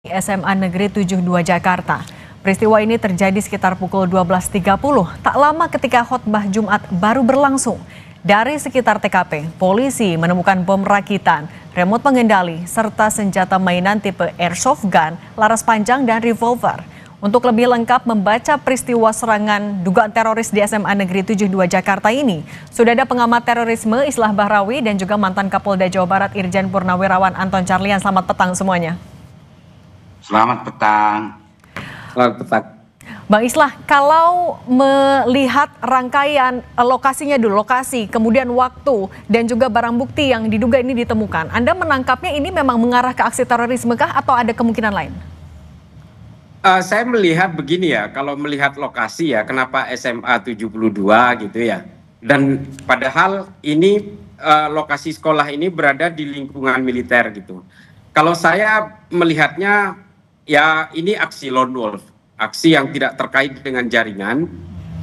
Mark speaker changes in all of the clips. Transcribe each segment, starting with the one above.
Speaker 1: SMA Negeri 72 Jakarta. Peristiwa ini terjadi sekitar pukul 12.30, tak lama ketika khotbah Jumat baru berlangsung. Dari sekitar TKP, polisi menemukan bom rakitan, remote pengendali, serta senjata mainan tipe airsoft gun, laras panjang, dan revolver. Untuk lebih lengkap membaca peristiwa serangan dugaan teroris di SMA Negeri 72 Jakarta ini, sudah ada pengamat terorisme Islah Bahrawi dan juga mantan Kapolda Jawa Barat Irjen Purnawirawan Anton Carlyan. Selamat petang semuanya.
Speaker 2: Selamat petang.
Speaker 3: Selamat petang.
Speaker 1: Bang Islah, kalau melihat rangkaian lokasinya dulu, lokasi, kemudian waktu, dan juga barang bukti yang diduga ini ditemukan, Anda menangkapnya ini memang mengarah ke aksi terorisme kah atau ada kemungkinan lain?
Speaker 3: Saya melihat begini ya, kalau melihat lokasi ya, kenapa SMA 72 gitu ya. Dan padahal ini lokasi sekolah ini berada di lingkungan militer gitu. Kalau saya melihatnya ya ini aksi lone wolf, aksi yang tidak terkait dengan jaringan,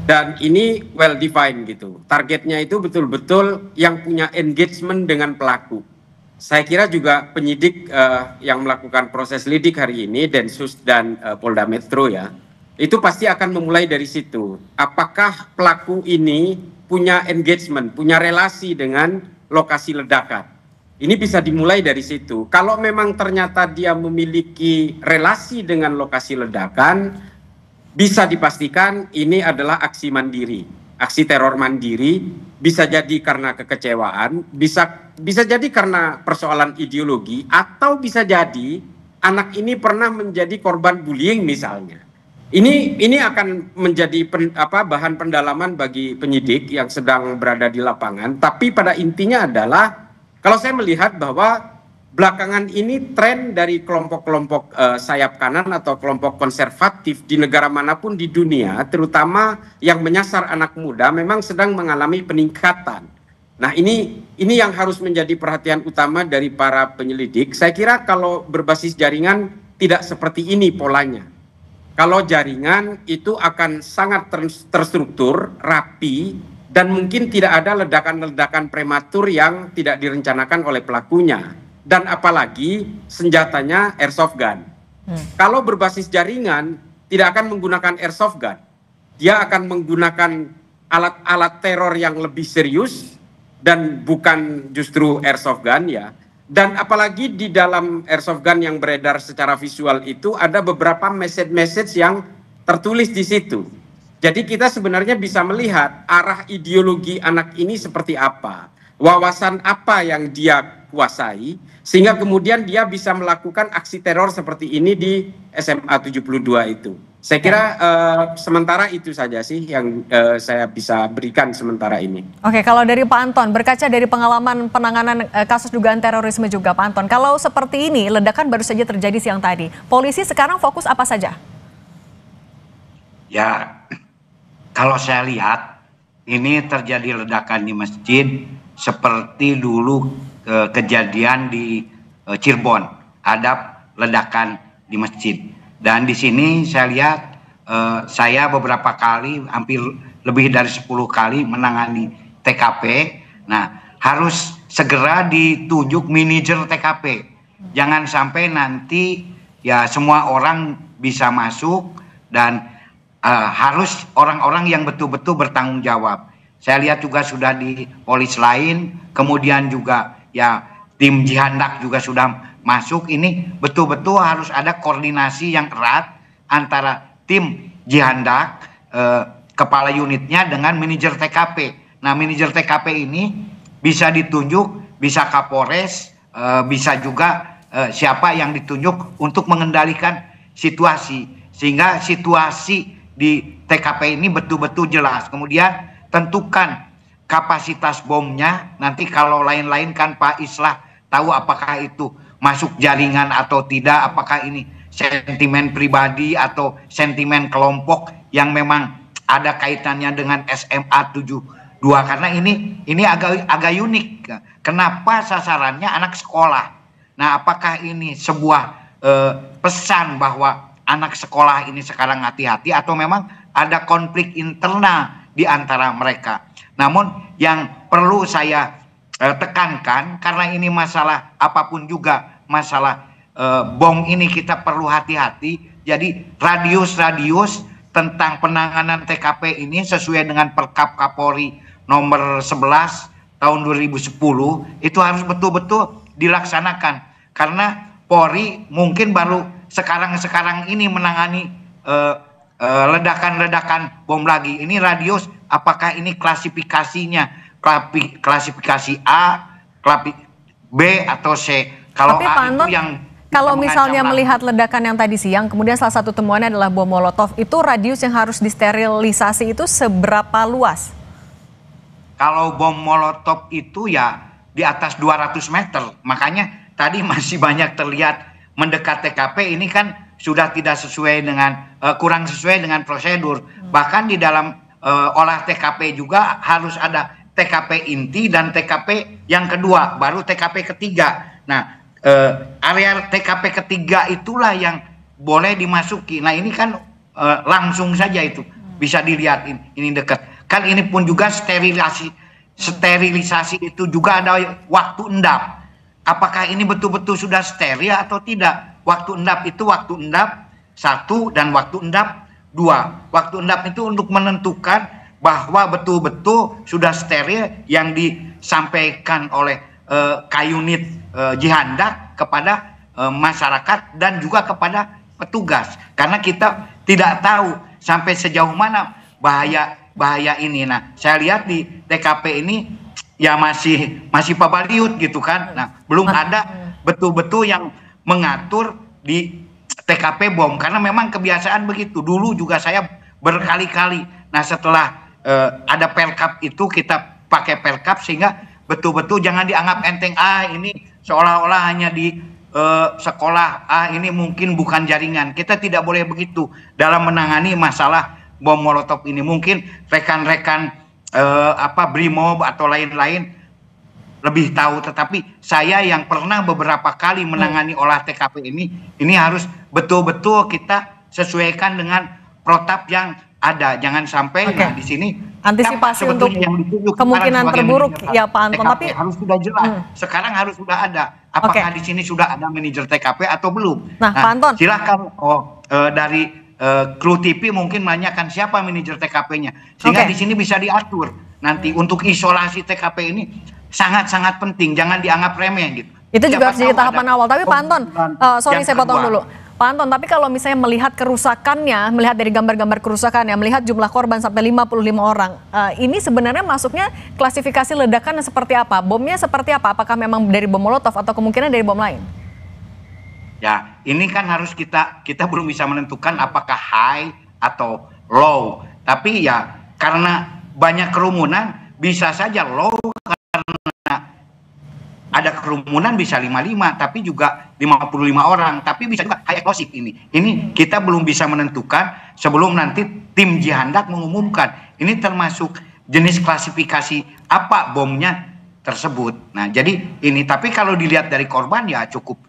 Speaker 3: dan ini well defined gitu. Targetnya itu betul-betul yang punya engagement dengan pelaku. Saya kira juga penyidik yang melakukan proses lidik hari ini, Densus dan Polda Metro ya, itu pasti akan memulai dari situ. Apakah pelaku ini punya engagement, punya relasi dengan lokasi ledakan? Ini bisa dimulai dari situ. Kalau memang ternyata dia memiliki relasi dengan lokasi ledakan, bisa dipastikan ini adalah aksi mandiri, aksi teror mandiri. Bisa jadi karena kekecewaan, bisa jadi karena persoalan ideologi, atau bisa jadi anak ini pernah menjadi korban bullying misalnya. Ini akan menjadi bahan pendalaman bagi penyidik yang sedang berada di lapangan. Tapi pada intinya adalah, kalau saya melihat bahwa belakangan ini tren dari kelompok-kelompok sayap kanan atau kelompok konservatif di negara manapun di dunia, terutama yang menyasar anak muda, memang sedang mengalami peningkatan. Nah ini yang harus menjadi perhatian utama dari para penyelidik. Saya kira kalau berbasis jaringan tidak seperti ini polanya. Kalau jaringan itu akan sangat terstruktur, rapi, dan mungkin tidak ada ledakan-ledakan prematur yang tidak direncanakan oleh pelakunya. Dan apalagi senjatanya airsoft gun. Kalau berbasis jaringan tidak akan menggunakan airsoft gun. Dia akan menggunakan alat-alat teror yang lebih serius dan bukan justru airsoft gun ya. Dan apalagi di dalam airsoft gun yang beredar secara visual itu ada beberapa message-message yang tertulis di situ. Jadi kita sebenarnya bisa melihat arah ideologi anak ini seperti apa. Wawasan apa yang dia kuasai, sehingga kemudian dia bisa melakukan aksi teror seperti ini di SMA 72 itu. Saya kira sementara itu saja sih yang saya bisa berikan sementara ini.
Speaker 1: Oke, kalau dari Pak Anton, berkaca dari pengalaman penanganan kasus dugaan terorisme juga Pak Anton, kalau seperti ini, ledakan baru saja terjadi siang tadi, polisi sekarang fokus apa saja?
Speaker 2: Ya, kalau saya lihat ini terjadi ledakan di masjid seperti dulu kejadian di Cirebon, ada ledakan di masjid. Dan di sini saya lihat, saya beberapa kali, hampir lebih dari 10 kali menangani TKP. Nah, harus segera ditunjuk manajer TKP. Jangan sampai nanti ya semua orang bisa masuk, dan harus orang-orang yang betul-betul bertanggung jawab. Saya lihat juga sudah di polis lain, kemudian juga ya tim Jihandak juga sudah masuk. Ini betul-betul harus ada koordinasi yang erat antara tim Jihandak, kepala unitnya dengan manajer TKP. Nah, manajer TKP ini bisa ditunjuk, bisa Kapolres, bisa juga siapa yang ditunjuk untuk mengendalikan situasi, sehingga situasi di TKP ini betul-betul jelas. Kemudian tentukan kapasitas bomnya. Nanti kalau lain-lain kan Pak Islah tahu apakah itu masuk jaringan atau tidak, apakah ini sentimen pribadi atau sentimen kelompok yang memang ada kaitannya dengan SMA 72, karena ini agak unik. Kenapa sasarannya anak sekolah? Nah, apakah ini sebuah pesan bahwa anak sekolah ini sekarang hati-hati, atau memang ada konflik internal di antara mereka? Namun yang perlu saya tekankan, karena ini masalah apapun juga, masalah bom ini kita perlu hati-hati. Jadi radius tentang penanganan TKP ini sesuai dengan Perkap Kapolri nomor 11 tahun 2010 itu harus betul-betul dilaksanakan, karena Polri mungkin baru sekarang ini menangani ledakan-ledakan bom lagi. Ini radius, apakah ini klasifikasinya klasifikasi A, B atau C? Kalau
Speaker 1: Tapi
Speaker 2: A
Speaker 1: Pak
Speaker 2: itu
Speaker 1: Anton,
Speaker 2: yang
Speaker 1: kalau misalnya
Speaker 2: mengancam
Speaker 1: melihat ledakan yang tadi siang, kemudian salah satu temuannya adalah bom molotov, itu radius yang harus disterilisasi itu seberapa luas?
Speaker 2: Kalau bom molotov itu ya di atas 200 meter. Makanya tadi masih banyak terlihat mendekat TKP, ini kan sudah tidak sesuai dengan kurang sesuai dengan prosedur. Bahkan di dalam olah TKP juga harus ada TKP inti dan TKP yang kedua, baru TKP ketiga. Nah, area TKP ketiga itulah yang boleh dimasuki. Nah, ini kan langsung saja itu bisa dilihat, ini dekat. Kan ini pun juga sterilisasi itu juga ada waktu endap. Apakah ini betul-betul sudah steril atau tidak? Waktu endap itu waktu endap 1 dan waktu endap 2. Waktu endap itu untuk menentukan bahwa betul-betul sudah steril yang disampaikan oleh Kayunit Jihandak kepada masyarakat dan juga kepada petugas. Karena kita tidak tahu sampai sejauh mana bahaya ini. Nah, saya lihat di TKP ini ya masih pabaliut gitu kan. Nah, belum ada betul-betul yang mengatur di TKP bom, karena memang kebiasaan begitu. Dulu juga saya berkali-kali. Nah, setelah ada Perkap itu kita pakai Perkap sehingga betul-betul jangan dianggap enteng, ini seolah-olah hanya di sekolah, ini mungkin bukan jaringan. Kita tidak boleh begitu dalam menangani masalah bom molotov ini. Mungkin rekan-rekan Brimob atau lain-lain lebih tahu, tetapi saya yang pernah beberapa kali menangani olah TKP ini harus betul-betul kita sesuaikan dengan protap yang ada. Jangan sampai nah di sini
Speaker 1: antisipasi untuk kemungkinan terburuk ya Pak Anton,
Speaker 2: TKP
Speaker 1: tapi
Speaker 2: harus sudah jelas. Sekarang harus sudah ada. Apakah di sini sudah ada manajer TKP atau belum?
Speaker 1: Nah, Pak Anton,
Speaker 2: silakan dari kru TV mungkin menanyakan siapa manajer TKP-nya, sehingga di sini bisa diatur. Nanti untuk isolasi TKP ini sangat-sangat penting, jangan dianggap remeh gitu.
Speaker 1: Itu juga harus jadi tahapan awal. Tapi Pak Anton, sorry saya potong dulu. Pak Anton, tapi kalau misalnya melihat kerusakannya, melihat dari gambar-gambar kerusakannya, melihat jumlah korban sampai 55 orang, ini sebenarnya masuknya klasifikasi ledakan seperti apa? Bomnya seperti apa? Apakah memang dari bom molotov atau kemungkinan dari bom lain?
Speaker 2: Ya, ini kan harus kita belum bisa menentukan apakah high atau low. Tapi ya karena banyak kerumunan bisa saja low, karena ada kerumunan bisa 55, tapi juga 55 orang, tapi bisa juga high explosive ini. Ini kita belum bisa menentukan sebelum nanti tim Jihandak mengumumkan. Ini termasuk jenis klasifikasi apa bomnya tersebut. Nah, jadi ini, tapi kalau dilihat dari korban ya cukup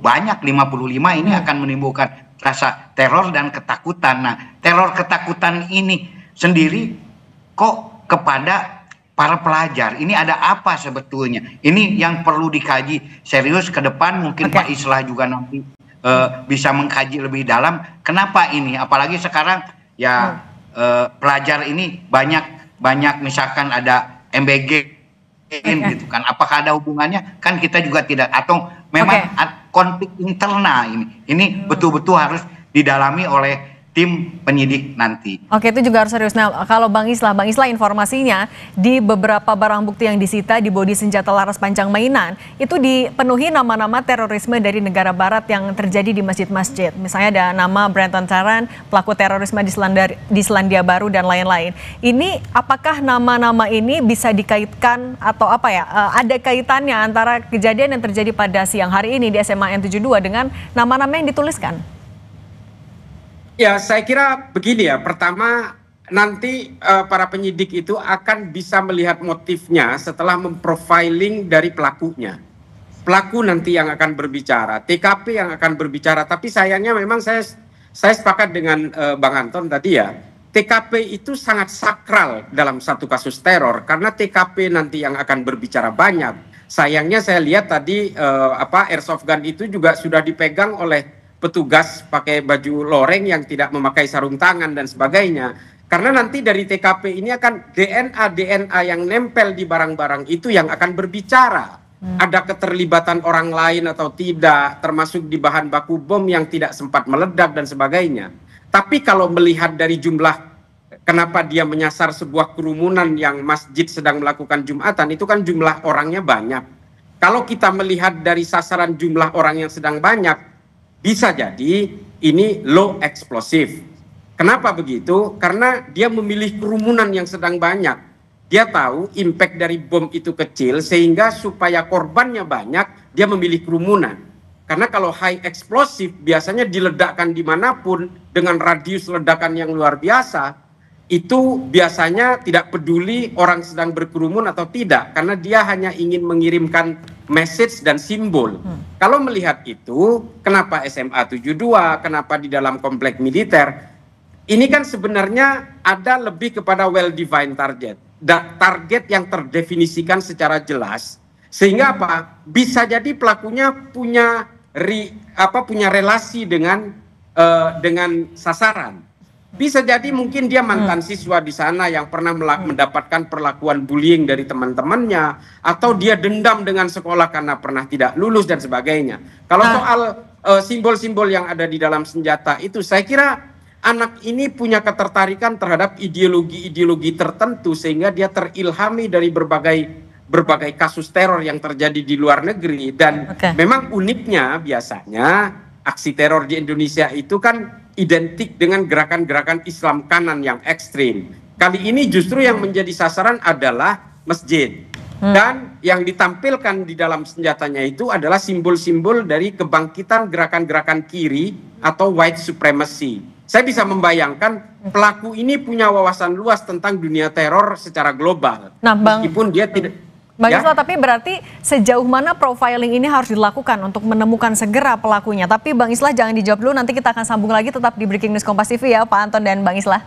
Speaker 2: banyak, 55 ini akan menimbulkan rasa teror dan ketakutan. Nah, teror ketakutan ini sendiri kok kepada para pelajar. Ini ada apa sebetulnya? Ini yang perlu dikaji serius ke depan. Mungkin Pak Islah juga nanti bisa mengkaji lebih dalam. Kenapa ini? Apalagi sekarang ya pelajar ini banyak misalkan ada MBG gitu kan. Apakah ada hubungannya? Kan kita juga tidak, atau memang konflik internal ini betul-betul harus didalami oleh tim penyidik nanti. Oke,
Speaker 1: itu juga harus serius. Nah, kalau Bang Islah informasinya di beberapa barang bukti yang disita di bodi senjata laras panjang mainan itu dipenuhi nama-nama terorisme dari negara barat yang terjadi di masjid-masjid. Misalnya ada nama Brenton Tarrant, pelaku terorisme di Selandia Baru dan lain-lain. Ini apakah nama-nama ini bisa dikaitkan atau apa ya? Ada kaitannya antara kejadian yang terjadi pada siang hari ini di SMA N72 dengan nama-nama yang dituliskan?
Speaker 3: Ya, saya kira begini ya. Pertama, nanti para penyidik itu akan bisa melihat motifnya setelah memprofiling dari pelakunya. Pelaku nanti yang akan berbicara, TKP yang akan berbicara. Tapi sayangnya memang saya sepakat dengan Bang Anton tadi ya. TKP itu sangat sakral dalam satu kasus teror, karena TKP nanti yang akan berbicara banyak. Sayangnya saya lihat tadi airsoft gun itu juga sudah dipegang oleh petugas pakai baju loreng yang tidak memakai sarung tangan dan sebagainya. Karena nanti dari TKP ini akan DNA yang nempel di barang-barang itu yang akan berbicara. Ada keterlibatan orang lain atau tidak, termasuk di bahan baku bom yang tidak sempat meledak dan sebagainya. Tapi kalau melihat dari jumlah kenapa dia menyasar sebuah kerumunan yang masjid sedang melakukan Jumatan, itu kan jumlah orangnya banyak. Kalau kita melihat dari sasaran jumlah orang yang sedang banyak, bisa jadi ini low explosive. Kenapa begitu? Karena dia memilih kerumunan yang sedang banyak. Dia tahu impact dari bom itu kecil, sehingga supaya korbannya banyak, dia memilih kerumunan. Karena kalau high explosive biasanya diledakkan dimanapun dengan radius ledakan yang luar biasa, itu biasanya tidak peduli orang sedang berkerumun atau tidak, karena dia hanya ingin mengirimkan message dan simbol. Kalau melihat itu, kenapa SMA 72, kenapa di dalam komplek militer, ini kan sebenarnya ada lebih kepada well-defined target. Target yang terdefinisikan secara jelas, sehingga apa? Bisa jadi pelakunya punya relasi dengan sasaran. Bisa jadi mungkin dia mantan siswa di sana yang pernah mendapatkan perlakuan bullying dari teman-temannya, atau dia dendam dengan sekolah karena pernah tidak lulus dan sebagainya. Kalau soal simbol-simbol yang ada di dalam senjata itu, saya kira anak ini punya ketertarikan terhadap ideologi-ideologi tertentu, sehingga dia terilhami dari berbagai kasus teror yang terjadi di luar negeri. Dan memang uniknya biasanya aksi teror di Indonesia itu kan identik dengan gerakan-gerakan Islam kanan yang ekstrim. Kali ini justru yang menjadi sasaran adalah masjid. Dan yang ditampilkan di dalam senjatanya itu adalah simbol-simbol dari kebangkitan gerakan-gerakan kiri atau white supremacy. Saya bisa membayangkan pelaku ini punya wawasan luas tentang dunia teror secara global.
Speaker 1: Nah,
Speaker 3: meskipun dia tidak...
Speaker 1: Bang Islah, tapi berarti sejauh mana profiling ini harus dilakukan untuk menemukan segera pelakunya? Tapi Bang Islah jangan dijawab dulu, nanti kita akan sambung lagi tetap di Breaking News Kompas TV ya, Pak Anton dan Bang Islah.